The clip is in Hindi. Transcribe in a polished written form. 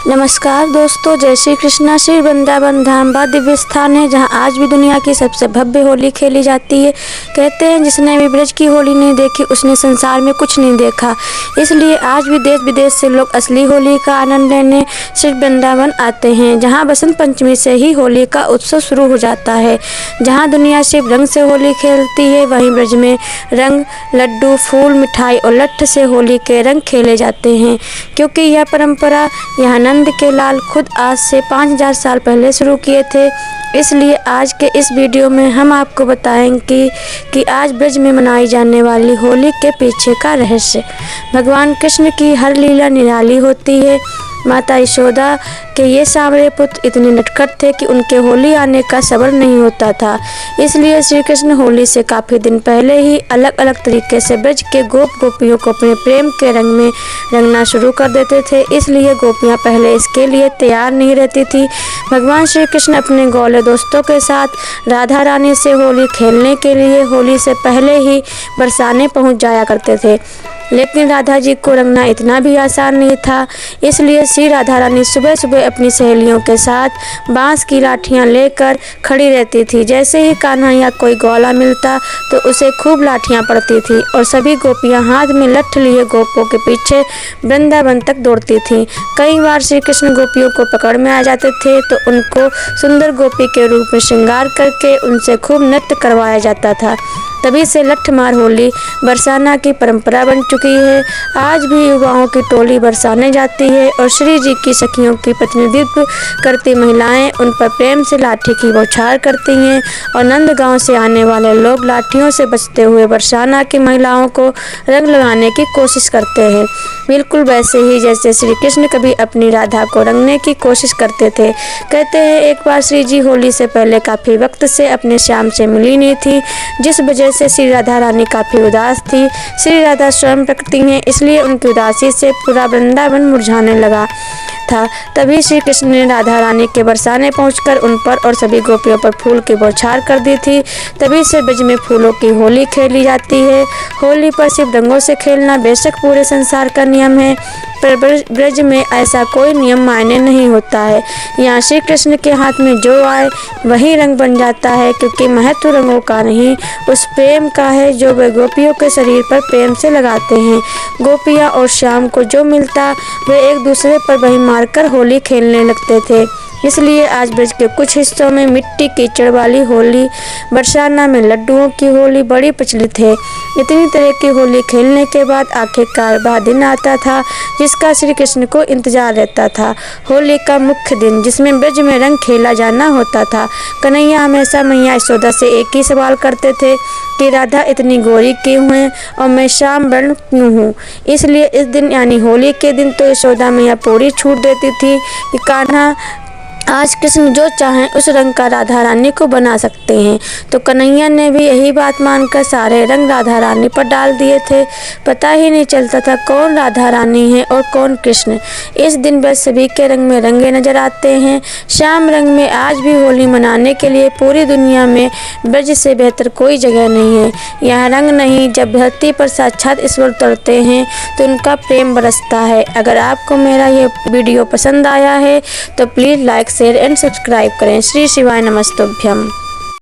नमस्कार दोस्तों, जय श्री कृष्णा। श्री वृंदावन धाम बा दिव्य स्थान है जहाँ आज भी दुनिया की सबसे भव्य होली खेली जाती है। कहते हैं जिसने भी ब्रज की होली नहीं देखी उसने संसार में कुछ नहीं देखा। इसलिए आज भी देश विदेश से लोग असली होली का आनंद लेने श्री वृंदावन आते हैं, जहाँ बसंत पंचमी से ही होली का उत्सव शुरू हो जाता है। जहाँ दुनिया सिर्फ रंग से होली खेलती है, वहीं ब्रज में रंग, लड्डू, फूल, मिठाई और लट्ठ से होली के रंग खेले जाते हैं। क्योंकि यह परंपरा यहाँ नंद के लाल खुद आज से 5000 साल पहले शुरू किए थे। इसलिए आज के इस वीडियो में हम आपको बताएंगे कि आज ब्रज में मनाई जाने वाली होली के पीछे का रहस्य। भगवान कृष्ण की हर लीला निराली होती है। माता यशोदा के ये सांवरे पुत्र इतने नटखट थे कि उनके होली आने का सब्र नहीं होता था। इसलिए श्री कृष्ण होली से काफ़ी दिन पहले ही अलग अलग तरीके से ब्रज के गोप गोपियों को अपने प्रेम के रंग में रंगना शुरू कर देते थे। इसलिए गोपियाँ पहले इसके लिए तैयार नहीं रहती थी। भगवान श्री कृष्ण अपने गौले दोस्तों के साथ राधा रानी से होली खेलने के लिए होली से पहले ही बरसाने पहुँच जाया करते थे। लेकिन राधा जी को रंगना इतना भी आसान नहीं था। इसलिए श्री राधा रानी सुबह सुबह अपनी सहेलियों के साथ बांस की लाठियां लेकर खड़ी रहती थी। जैसे ही कान्हा या कोई ग्वाला मिलता तो उसे खूब लाठियां पड़ती थी और सभी गोपियां हाथ में लट्ठ लिए गोपों के पीछे वृंदावन तक दौड़ती थीं। कई बार श्री कृष्ण गोपियों को पकड़ में आ जाते थे तो उनको सुंदर गोपी के रूप में श्रृंगार करके उनसे खूब नृत्य करवाया जाता था। तभी से लट्ठमार होली बरसाना की परंपरा बन चुकी है। आज भी युवाओं की टोली बरसाने जाती है और श्री जी की सखियों की प्रतिनिधित्व करती महिलाएं उन पर प्रेम से लाठी की बौछार करती हैं और नंदगांव से आने वाले लोग लाठियों से बचते हुए बरसाना की महिलाओं को रंग लगाने की कोशिश करते हैं, बिल्कुल वैसे ही जैसे श्री कृष्ण कभी अपनी राधा को रंगने की कोशिश करते थे। कहते हैं एक बार श्री जी होली से पहले काफ़ी वक्त से अपने श्याम से मिली नहीं थी, जिस वजह से श्री राधा रानी काफ़ी उदास थी। श्री राधा स्वयं प्रकृति हैं, इसलिए उनकी उदासी से पूरा वृंदावन मुरझाने लगा था। तभी श्री कृष्ण ने राधा रानी के बरसाने पहुंचकर उन पर और सभी गोपियों पर फूल की बौछार कर दी थी। तभी से ब्रज में फूलों की होली खेली जाती है। होली पर सिर्फ रंगों से खेलना बेशक पूरे संसार का नियम है, पर ब्रज में ऐसा कोई नियम मायने नहीं होता है। यहाँ श्री कृष्ण के हाथ में जो आए वही रंग बन जाता है, क्योंकि महत्व रंगों का नहीं उस प्रेम का है जो वे गोपियों के शरीर पर प्रेम से लगाते हैं। गोपियाँ और श्याम को जो मिलता वे एक दूसरे पर वही मारकर होली खेलने लगते थे। इसलिए आज ब्रज के कुछ हिस्सों में मिट्टी कीचड़ वाली होली, बरसाना में लड्डुओं की होली बड़ी प्रचलित है। इतनी तरह की होली खेलने के बाद आखिरकार वह दिन आता था जिसका श्री कृष्ण को इंतजार रहता था, होली का मुख्य दिन जिसमें ब्रज में रंग खेला जाना होता था। कन्हैया हमेशा मैया यशोदा से एक ही सवाल करते थे कि राधा इतनी गोरी क्यों है और मैं श्याम वर्ण क्यों हूँ। इसलिए इस दिन यानी होली के दिन तो यशोदा मैया पूरी छूट देती थी कि कान्हा आज कृष्ण जो चाहें उस रंग का राधा रानी को बना सकते हैं। तो कन्हैया ने भी यही बात मानकर सारे रंग राधा रानी पर डाल दिए थे। पता ही नहीं चलता था कौन राधा रानी है और कौन कृष्ण। इस दिन बस सभी के रंग में रंगे नजर आते हैं। श्याम रंग में आज भी होली मनाने के लिए पूरी दुनिया में ब्रज से बेहतर कोई जगह नहीं है। यहाँ रंग नहीं, जब धरती पर साक्षात ईश्वर उतरते हैं तो उनका प्रेम बरसता है। अगर आपको मेरा ये वीडियो पसंद आया है तो please like, share and subscribe करें। श्री शिवाय नमस्तुभ्यम।